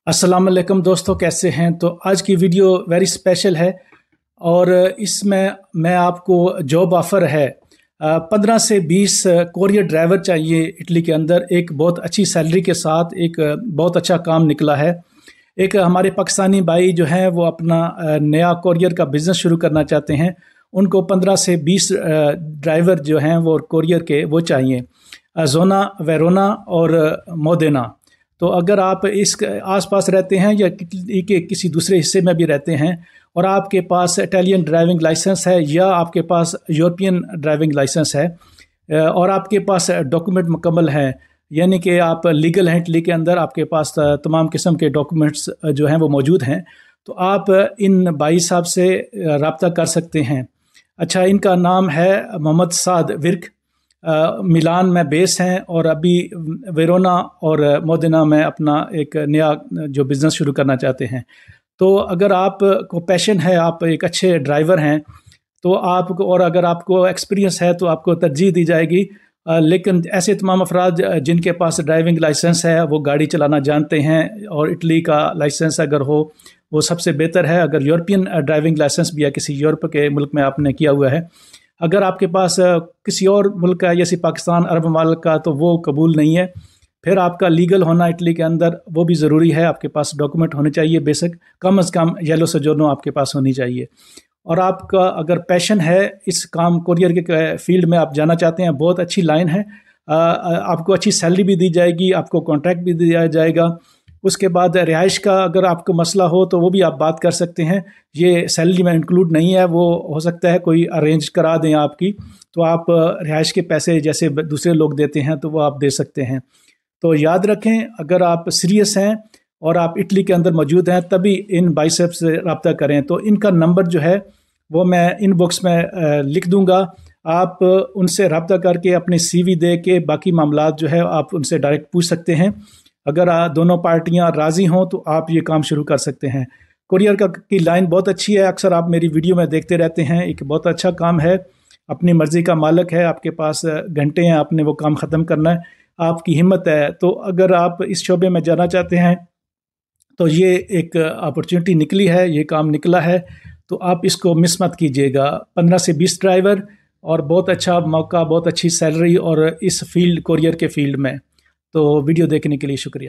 अस्सलाम वालेकुम दोस्तों, कैसे हैं। तो आज की वीडियो वेरी स्पेशल है और इसमें मैं आपको जॉब ऑफ़र है 15 से 20 कोरियर ड्राइवर चाहिए इटली के अंदर। एक बहुत अच्छी सैलरी के साथ एक बहुत अच्छा काम निकला है। एक हमारे पाकिस्तानी भाई जो हैं वो अपना नया कोरियर का बिज़नेस शुरू करना चाहते हैं। उनको 15 से 20 ड्राइवर जो हैं वो कोरियर के वो चाहिए, जोना, वेरोना और मोदेना। तो अगर आप इस आसपास रहते हैं या के किसी दूसरे हिस्से में भी रहते हैं और आपके पास इटालियन ड्राइविंग लाइसेंस है या आपके पास यूरोपियन ड्राइविंग लाइसेंस है और आपके पास डॉक्यूमेंट मुकम्मल हैं, यानी कि आप लीगल हैं इटली के अंदर, आपके पास तमाम किस्म के डॉक्यूमेंट्स जो हैं वो मौजूद हैं, तो आप इन भाई साहब से रब्ता कर सकते हैं। अच्छा, इनका नाम है मोहम्मद साद विर्क, मिलान में बेस हैं और अभी वेरोना और मोदेना में अपना एक नया जो बिज़नेस शुरू करना चाहते हैं। तो अगर आपको पैशन है, आप एक अच्छे ड्राइवर हैं, तो आपको, और अगर आपको एक्सपीरियंस है तो आपको तरजीह दी जाएगी। लेकिन ऐसे तमाम अफराद जिनके पास ड्राइविंग लाइसेंस है, वो गाड़ी चलाना जानते हैं और इटली का लाइसेंस अगर हो वो सबसे बेहतर है। अगर यूरोपियन ड्राइविंग लाइसेंस भी है, किसी यूरोप के मुल्क में आपने किया हुआ है, अगर आपके पास किसी और मुल्क का जैसे पाकिस्तान, अरब ममालिक का, तो वो कबूल नहीं है। फिर आपका लीगल होना इटली के अंदर वो भी ज़रूरी है। आपके पास डॉक्यूमेंट होने चाहिए, बेसिक कम अज़ कम येलो सोजोर्नो आपके पास होनी चाहिए। और आपका अगर पैशन है इस काम कोरियर के फील्ड में, आप जाना चाहते हैं, बहुत अच्छी लाइन है। आपको अच्छी सैलरी भी दी जाएगी, आपको कॉन्ट्रैक्ट भी दिया जाएगा। उसके बाद रिहाइश का अगर आपको मसला हो तो वो भी आप बात कर सकते हैं। ये सैलरी में इंक्लूड नहीं है, वो हो सकता है कोई अरेंज करा दें आपकी, तो आप रिहाइश के पैसे जैसे दूसरे लोग देते हैं तो वो आप दे सकते हैं। तो याद रखें, अगर आप सीरियस हैं और आप इटली के अंदर मौजूद हैं तभी इन भाई साहब से रब्ता करें। तो इनका नंबर जो है वो मैं इनबॉक्स में लिख दूंगा। आप उनसे रब्ता करके अपनी CV दे के बाकी मामलात जो है आप उनसे डायरेक्ट पूछ सकते हैं। अगर दोनों पार्टियां राज़ी हों तो आप ये काम शुरू कर सकते हैं। कोरियर की लाइन बहुत अच्छी है, अक्सर आप मेरी वीडियो में देखते रहते हैं। एक बहुत अच्छा काम है, अपनी मर्ज़ी का मालिक है, आपके पास घंटे हैं, आपने वो काम ख़त्म करना है, आपकी हिम्मत है। तो अगर आप इस शोबे में जाना चाहते हैं तो ये एक अपॉर्चुनिटी निकली है, ये काम निकला है, तो आप इसको मिस मत कीजिएगा। 15 से 20 ड्राइवर और बहुत अच्छा मौका, बहुत अच्छी सैलरी और इस फील्ड, कोरियर के फील्ड में। तो वीडियो देखने के लिए शुक्रिया।